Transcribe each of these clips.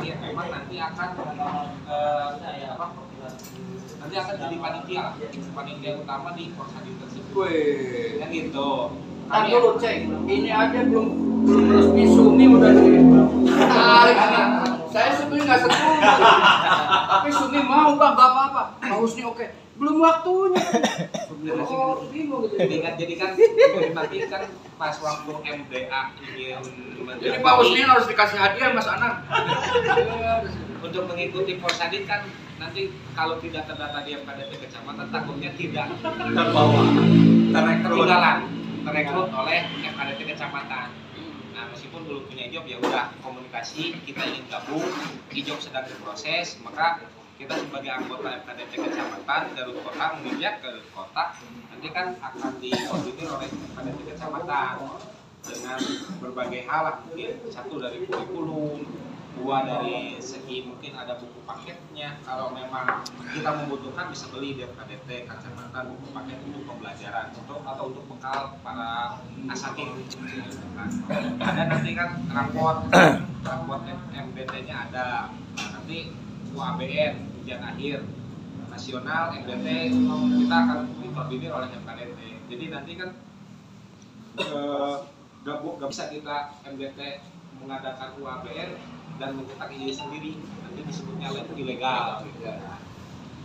terakhir memang nanti akan nanti akan jadi panitia utama di Porsadin tersebut. Wih, Kan gitu. kan dulu cek, ini aja belum resmi Sumi udah ditarik nih. Saya sebetulnya nggak setuju, tapi Sumi mau nggak apa-apa. Pak Husni oke, belum waktunya. Oh, bingung gitu. Jadi kan nanti kan pas waktu MDA ingin Jadi Pak Husni harus dikasih hadiah Mas Anang. untuk mengikuti Porsadin kan nanti kalau tidak terdata di MKDT kecamatan takutnya tidak terbawa terekrut oleh MKDT kecamatan. Nah meskipun belum punya job ya udah komunikasi kita ingin gabung, job sedang diproses, maka kita sebagai anggota MKDT kecamatan Garut Kota menginjak ke kota nanti kan akan dikoordinir oleh MKDT kecamatan dengan berbagai hal lah, mungkin satu dari kurikulum, dua dari segi mungkin ada buku paketnya kalau memang kita membutuhkan bisa beli di MKDT kecamatan buku paket untuk pembelajaran atau untuk bekal para asakir. Ada nanti kan raport MBT-nya ada. Nah, nanti UABN ujian akhir nasional MBT kita akan dikoordinir oleh MKDT. Jadi nanti kan gak bisa kita MBT mengadakan UABN dan mencetak izin sendiri, nanti disebutnya ilegal.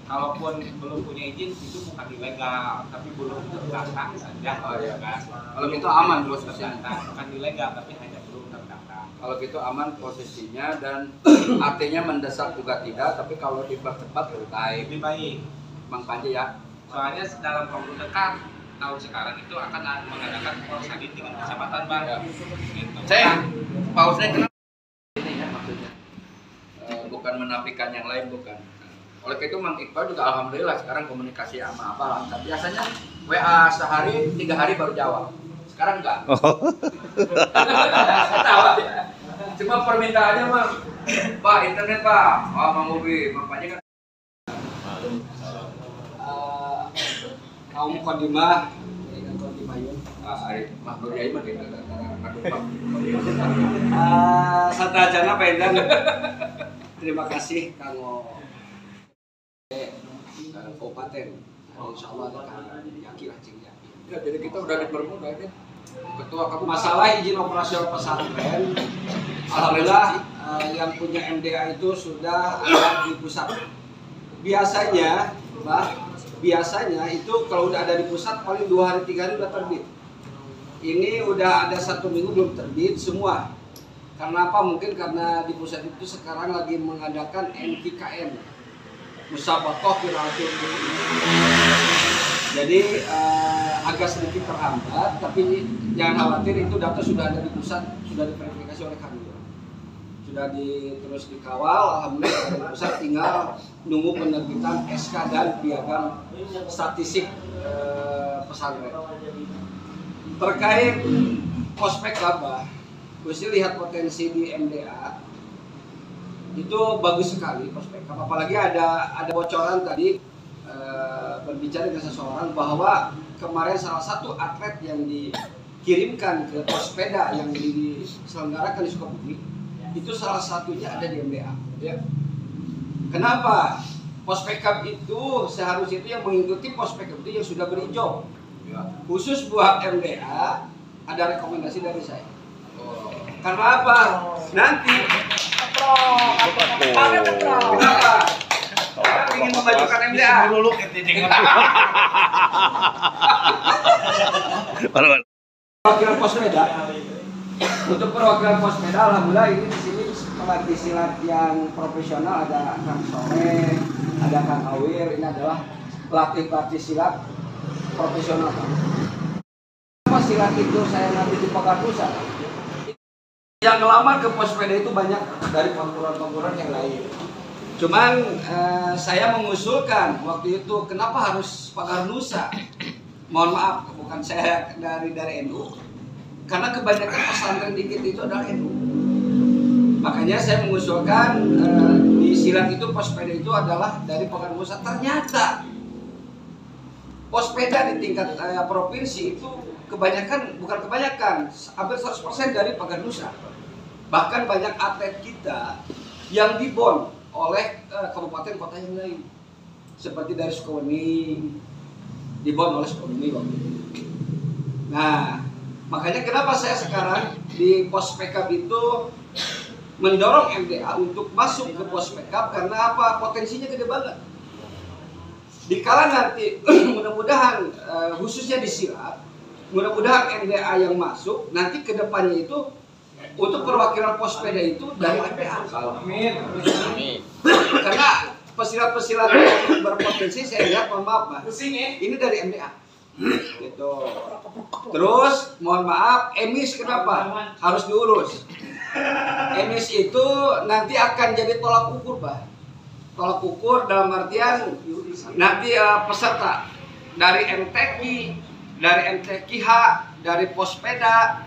Kalaupun belum punya izin itu bukan ilegal, tapi belum terdaftar saja. Kan? Kalau gitu aman posisinya. Bukan ilegal, tapi hanya belum terdaftar. Kalau gitu aman posisinya dan artinya mendesak juga tidak, tapi kalau dipercepat lebih baik. Lebih baik. Bang Panji ya. Soalnya dalam waktu dekat tahun sekarang itu akan mengadakan Porsadin dengan kecamatan Bang. Gitu. Saya Pak Husni kenapa ini ya maksudnya? Bukan menafikan yang lain, bukan. Oleh itu Mang Iqbal juga alhamdulillah sekarang komunikasi sama Abah lancar. Biasanya WA sehari 3 hari baru jawab. Sekarang enggak. Ketawa. Cuma permintaannya Mang, Pak internet Pak. Oh Mang Ubi, Mang Panji kan. Kaum Kodimah, Kodimayun. Mah Nur Yai mah kita Satajana Pendan. Terima kasih kanggo kabupaten. Insya Allah ada Yaki lah cing Yaki. Ya, jadi kita udah dipermudah nih. Ketua kamu Masalah izin operasional pesantren, alhamdulillah yang punya MDA itu sudah ada di pusat. Biasanya, biasanya itu kalau udah ada di pusat paling 2 hari 3 hari udah terbit. Ini udah ada 1 minggu belum terbit semua. Karena apa? Mungkin karena di pusat itu sekarang lagi mengadakan NKKN, Musabaqah Qiraatul. Jadi agak sedikit terhambat, tapi jangan khawatir, itu data sudah ada di pusat, sudah diverifikasi oleh kami. Sudah terus dikawal, alhamdulillah dari pusat, tinggal nunggu penerbitan SK dan piagam statistik pesantren. Terkait prospek laba, Gusti lihat potensi di MDA itu bagus sekali prospek. Apalagi ada bocoran tadi berbicara dengan seseorang bahwa kemarin salah satu atlet yang dikirimkan ke Pospeda yang diselenggarakan di Sukabumi itu salah satunya ada di MDA. Ya. Kenapa? Pospekap itu seharusnya itu yang mengikuti pospek itu yang sudah berijo. Ya. Khusus buat MDA ada rekomendasi dari saya. Karena apa? Nanti kenapa? Kita ingin memajukan MDA. Perwakilan Pospeda. Untuk perwakilan Pospeda, alhamdulillah ini di sini pelatih silat yang profesional, ada Kang Soleh, ada Kang Awir. Ini adalah pelatih silat profesional. Apa silat itu saya nanti di Pekarnusa? Yang ngelamar ke Pospeda itu banyak dari pengguruan-pengguruan yang lain. Cuman saya mengusulkan waktu itu kenapa harus Pekarnusa? Mohon maaf, bukan saya dari NU. Karena kebanyakan pesantren dikit itu adalah NU. Makanya saya mengusulkan di silat itu Pospeda itu adalah dari Pekarnusa. Ternyata Pospeda di tingkat provinsi itu bukan kebanyakan, hampir 100% dari Pekarnusa. Bahkan banyak atlet kita yang dibon oleh kabupaten kota yang lain. Seperti dari Sukabumi, dibon oleh Sukabumi waktu itu. Nah, makanya kenapa saya sekarang di pos PKB itu mendorong MDA untuk masuk ke pos PKB, karena apa? Potensinya gede banget. Dikala nanti mudah-mudahan khususnya di Silat, mudah-mudahan MDA yang masuk nanti ke depannya itu untuk perwakilan pos PDA itu dari MDA. Karena pesilat-pesilat yang berpotensi saya lihat, mohon maaf Pak, ini dari MDA. Gitu. Terus mohon maaf, emis kenapa harus diurus? Emis itu nanti akan jadi tolak ukur, Pak. Tolak ukur dalam artian nanti peserta dari MTQ, dari MTQH, dari Pospeda,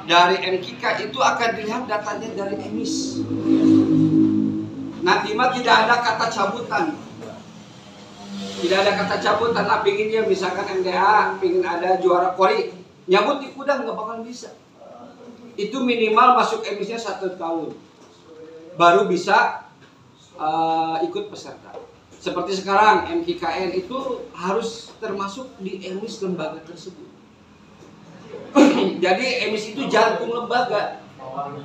dari MKK itu akan dilihat datanya dari emis. Nanti mah tidak ada kata cabutan. Tidak ada kata cabutan. Nah, pinginnya misalkan MDA pingin ada juara kori, nyabut di Kudang nggak bakal bisa. Itu minimal masuk emisnya 1 tahun, baru bisa ikut peserta. Seperti sekarang MKKN itu harus termasuk di emis lembaga tersebut. Jadi emis itu jantung lembaga.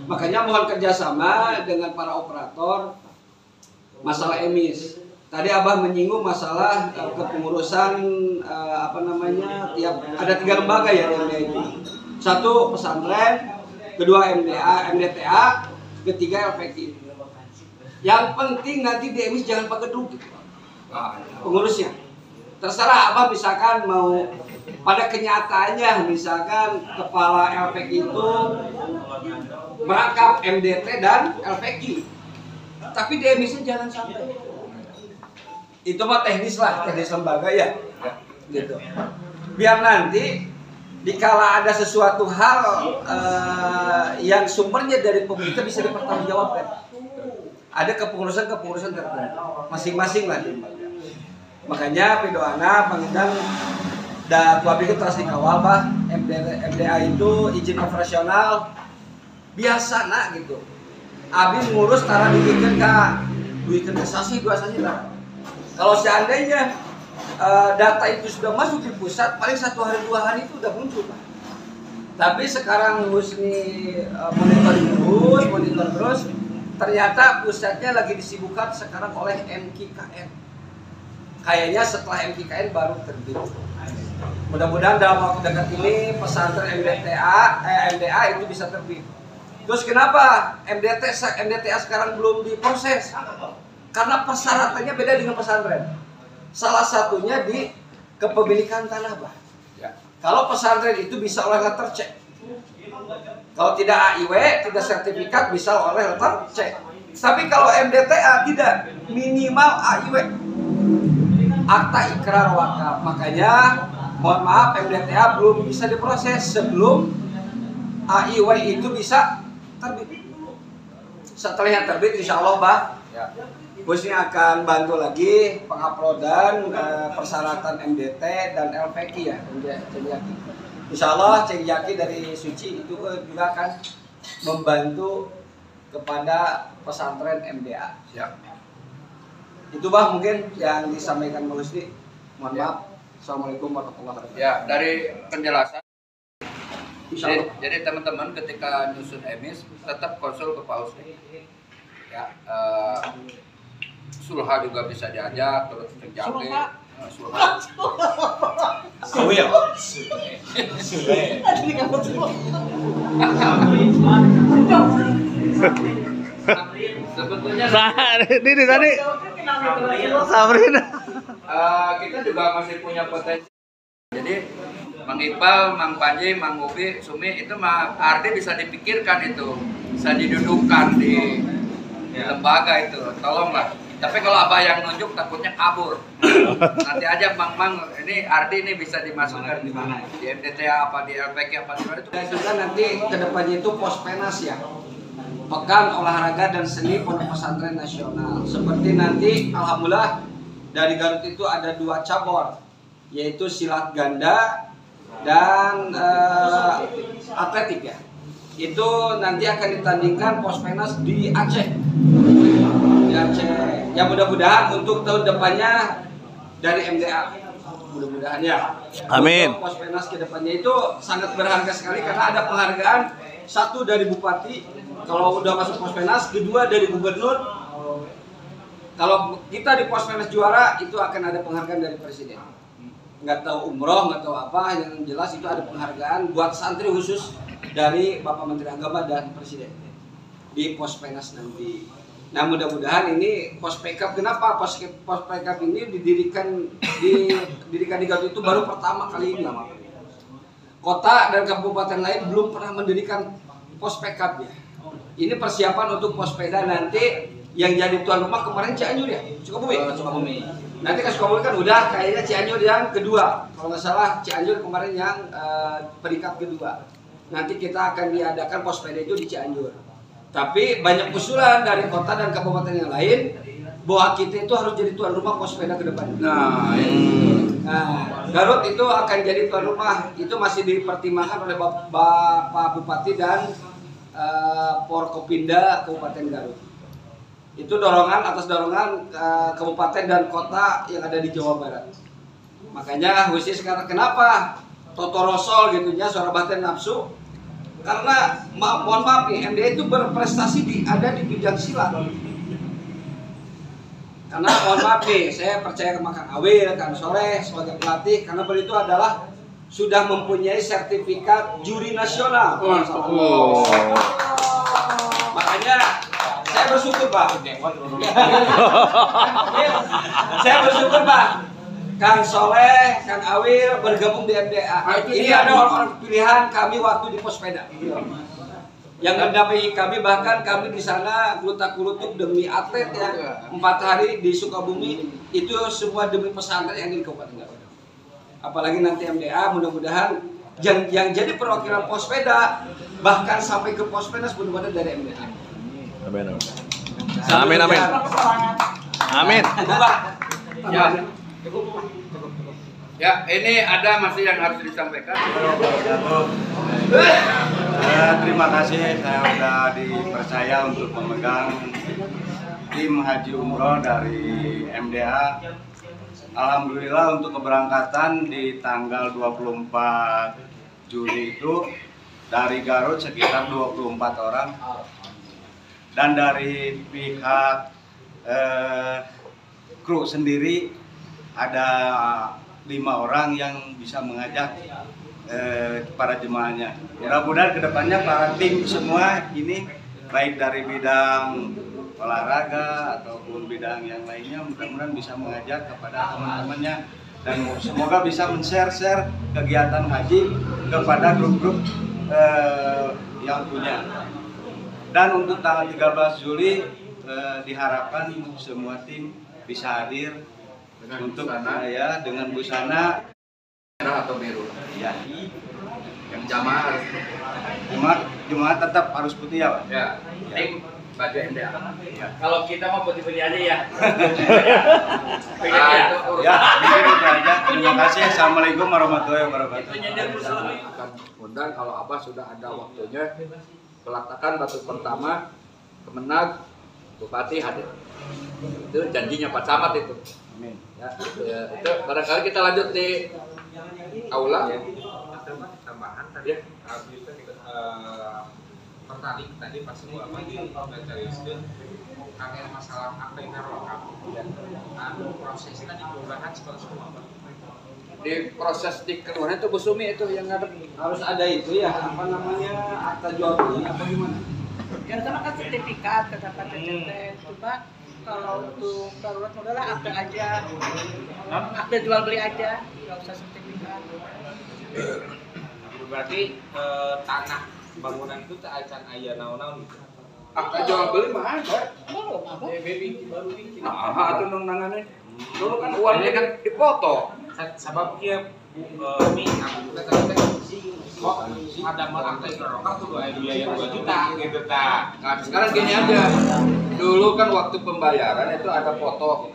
Makanya mohon kerjasama dengan para operator masalah emis. Tadi Abah menyinggung masalah kepengurusan tiap ada 3 lembaga ya yang itu. 1 pesantren, kedua MDTA, ketiga LPK. Yang penting nanti di emis jangan pakai gedung pengurusnya. Terserah Abah misalkan mau pada kenyataannya misalkan kepala LPK itu merangkap MDT dan LPK. Tapi di emisnya jangan sampai. Itu mah teknis lah, teknis lembaga ya. Gitu. Biar nanti dikala ada sesuatu hal yang sumbernya dari pemerintah bisa dipertanggungjawabkan. Ada kepengurusan tertentu, masing-masing lah di lembaga. Makanya pidoana panggilan dan kuapi itu terus dikawal Pak. MDA itu izin operasional biasa nak gitu. Abi ngurus tara dibikin ke sasi 2 sasi lah. Kalau seandainya data itu sudah masuk di pusat, paling 1 hari 2 hari itu udah muncul Pak. Tapi sekarang Husni monitor terus, ternyata pusatnya lagi disibukkan sekarang oleh MKKN. Kayaknya setelah MKKN baru terbit. Mudah-mudahan dalam waktu dekat ini pesantren MDA itu bisa terbit. Terus kenapa MDTA sekarang belum diproses? Karena persyaratannya beda dengan pesantren. Salah satunya di kepemilikan tanah, Pak. Ya. Kalau pesantren itu bisa oleh letter C. Kalau tidak AIW, tidak sertifikat bisa oleh letter C. Tapi kalau MDTA tidak, minimal AIW. Akta ikrar wakaf. Makanya mohon maaf MDTA belum bisa diproses sebelum AIW itu bisa terbit. Setelah yang terbit insya Allah Pak ya, Husni akan bantu lagi penguploadan persyaratan MDT dan LPK ya, Cengiyaki. Insya Allah Cengiyaki dari Suci itu juga akan membantu kepada pesantren MDA. Siap. Itu Bah mungkin yang disampaikan Pak Husni. Mohon maaf. Assalamualaikum warahmatullahi wabarakatuh. Ya, dari penjelasan. Jadi teman-teman ketika nyusun emis tetap konsul ke Pak Husni. Ya, sulha juga bisa diajak, terus penjaga. Sulha. Suwil. Sebetulnya ini tadi Samrin. Kita juga masih punya potensi. Jadi Mang Iqbal, Mang Panji, Mang Ubi, Sumi itu Mang Ardi bisa dipikirkan itu, bisa didudukkan di lembaga itu, tolonglah. Tapi kalau Abah yang nunjuk takutnya kabur. Nanti aja Mang ini Ardi ini bisa dimasukkan di mana? Di MDTA apa di LPK apa di mana itu? Dan juga nanti kedepannya itu Pospenas ya, Pekan Olahraga dan Seni Pondok Pesantren Nasional. Seperti nanti alhamdulillah dari Garut itu ada 2 cabur, yaitu silat ganda dan atletik ya. Itu nanti akan ditandingkan Pospenas di Aceh. Aceh. Ya mudah-mudahan untuk tahun depannya dari MDA. Mudah-mudahan ya. Amin. Untuk Pospenas ke depannya itu sangat berharga sekali karena ada penghargaan, satu dari Bupati kalau udah masuk Pospenas, kedua dari Gubernur. Kalau kita di Pospenas juara itu akan ada penghargaan dari Presiden. Nggak tahu umroh, nggak tahu apa, yang jelas itu ada penghargaan buat santri khusus dari Bapak Menteri Agama dan Presiden di Pospenas nanti. Nah mudah-mudahan ini Pospekap, kenapa Pospekap ini didirikan di Garut itu baru pertama kali ini. Kota dan kabupaten lain belum pernah mendirikan Pospekap ya. Ini persiapan untuk Pospeda nanti yang jadi tuan rumah kemarin Cianjur ya, Sukabumi. Nanti ke Sukabumi kan udah, kayaknya Cianjur yang kedua. Kalau nggak salah Cianjur kemarin yang peringkat kedua. Nanti kita akan diadakan Pospeda itu di Cianjur. Tapi banyak usulan dari kota dan kabupaten yang lain bahwa kita itu harus jadi tuan rumah Pospeda ke depan. Nah, Garut itu akan jadi tuan rumah, itu masih dipertimbangkan oleh Bapak Bupati dan Porkopinda Kabupaten Garut. Itu dorongan atas dorongan kabupaten dan kota yang ada di Jawa Barat. Makanya khusus sekarang kenapa Toto Rosol gitunya suara batin nafsu, karena mohon maaf nih, MDA itu berprestasi ada di bidang silat. Karena mohon maaf nih, saya percaya ke Kang Awil, Kang Soleh sebagai pelatih, karena beliau itu adalah sudah mempunyai sertifikat juri nasional. Makanya saya bersyukur Pak. Saya bersyukur Pak. Kang Soleh, Kang Awil bergabung di MDA. Ini ada orang pilihan kami waktu di Pospeda. Yang mendampingi kami, bahkan kami di sana gulutak-gulutuk demi atlet ya. 4 hari di Sukabumi itu semua demi pesantren yang di Kabupaten Garut. Apalagi nanti MDA, mudah-mudahan yang jadi perwakilan Pospeda bahkan sampai ke Pospenas benar-benar dari MDA. Amin. Amin. Amin. Amin. Ya, ini ada masih yang harus disampaikan. Terima kasih saya sudah dipercaya untuk memegang tim Haji Umroh dari MDA. Alhamdulillah untuk keberangkatan di tanggal 24 Juli itu dari Garut sekitar 24 orang. Dan dari pihak kru sendiri ada 5 orang yang bisa mengajak para jemaahnya. Mudah-mudahan kedepannya para tim semua ini baik dari bidang olahraga ataupun bidang yang lainnya mudah-mudahan bisa mengajak kepada teman-temannya dan semoga bisa men-share kegiatan haji kepada grup-grup yang punya. Dan untuk tanggal 13 Juli diharapkan semua tim bisa hadir untuk ya dengan busana Merah atau biru? ya. Yang jamaah harus Jemaah tetap harus putih ya, Pak? ya. Tim baju MDA. Kalau kita mau putih-putih aja ya. Ya, itu aja. Terima kasih. Assalamualaikum warahmatullahi wabarakatuh. Akan undang kalau Abah sudah ada waktunya. Peletakan batu pertama, Kemenag, Bupati hadir. Itu janjinya Pak Camat itu. Amin. Ya, itu barangkali kita lanjut di aula. Tambahan tadi tertarik tadi pas semua apa di Indonesia karena masalah apa yang proses tadi perubahan seperti semua Di proses di keluaran itu Bu Sumi itu yang ngadep. Harus ada itu ya, apa namanya, akta jual beli apa gimana? Yang sama kan sertifikat kedapat TCT, cuma kalau untuk darurat modal akta aja, akta jual beli aja, nggak usah sertifikat. berarti tanah bangunan itu tak acan aya naon-naon gitu. Akta jual beli mah ada. Belum apa? Baru bikin. Nah, itu nang-nangannya. Dulu kan uangnya kan dipoto. Sabab kia mi kita tadi kok ada akta rokok tuh biaya 2 juta gitu ta. Nah, sekarang gini aja. Dulu kan waktu pembayaran itu ada foto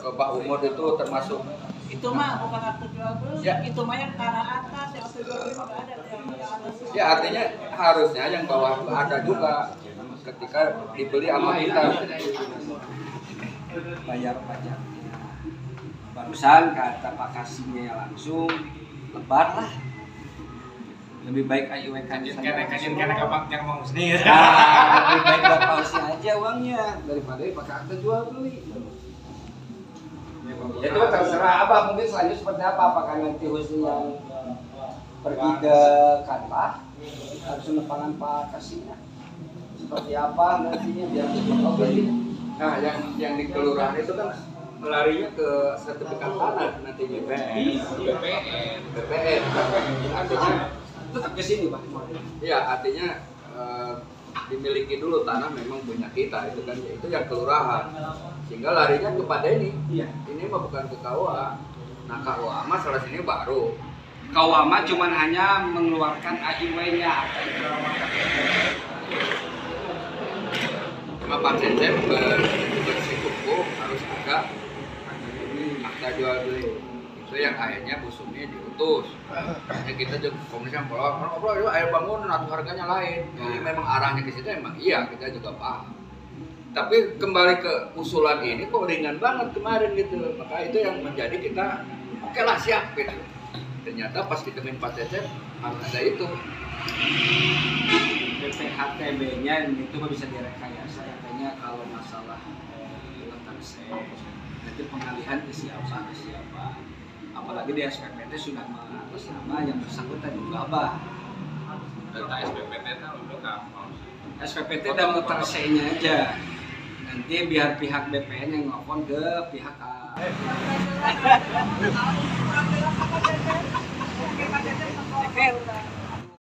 ke Pak Umur itu termasuk. Itu mah bukan akta jual beli, Ya. itu mah yang tanah atas, yang akta jual beli nggak ada, yang atas. Ya artinya harusnya yang bawah ada juga. ketika dibeli sama kita bayar pajaknya. Barusan kata Pak Kasihnya langsung lebar lah. Lebih baik IUK kajian abang yang mau sendiri. lebih baik Bapak Usi aja uangnya daripada pakai akte jual beli. Ya itu terserah Abah, mungkin selanjutnya seperti apa, apakah nanti Husni yang pergi ke kantor harus menepangan Pak Kasihnya seperti apa nantinya biar oke. Nah yang di kelurahan itu kan melarinya ke sertifikat tanah nantinya BPN artinya tetap ke sini Pak. Iya artinya dimiliki dulu tanah memang punya kita itu kan itu yang kelurahan sehingga larinya kepada ini mah bukan ke KUA. Nah KUA mah salah sini baru KUA mah cuman hanya mengeluarkan AIW-nya cuma Pak Cecep bersikukuh harus ada akta jual beli itu yang akhirnya Bu Sumi diutus. Makanya kita juga komunikasi ngobrol ayo bangun atau harganya lain. Jadi memang arahnya ke situ emang iya kita juga paham. Tapi kembali ke usulan ini kok ringan banget kemarin gitu. Maka itu yang menjadi kita oke lah siap gitu. Ternyata pas ditemuin Pak Cecep harus ada itu. BPHTB-nya itu bisa direkayasa katanya kalau masalah nanti pengalihan ke siapa. Apalagi di SPPT sudah mengatas nama yang bersangkutan juga Abah. Data SPPT itu untuk apa? SPPT dan muter C-nya aja. Nanti biar pihak BPN yang nelfon ke pihak A. Oke, Pak Cecep.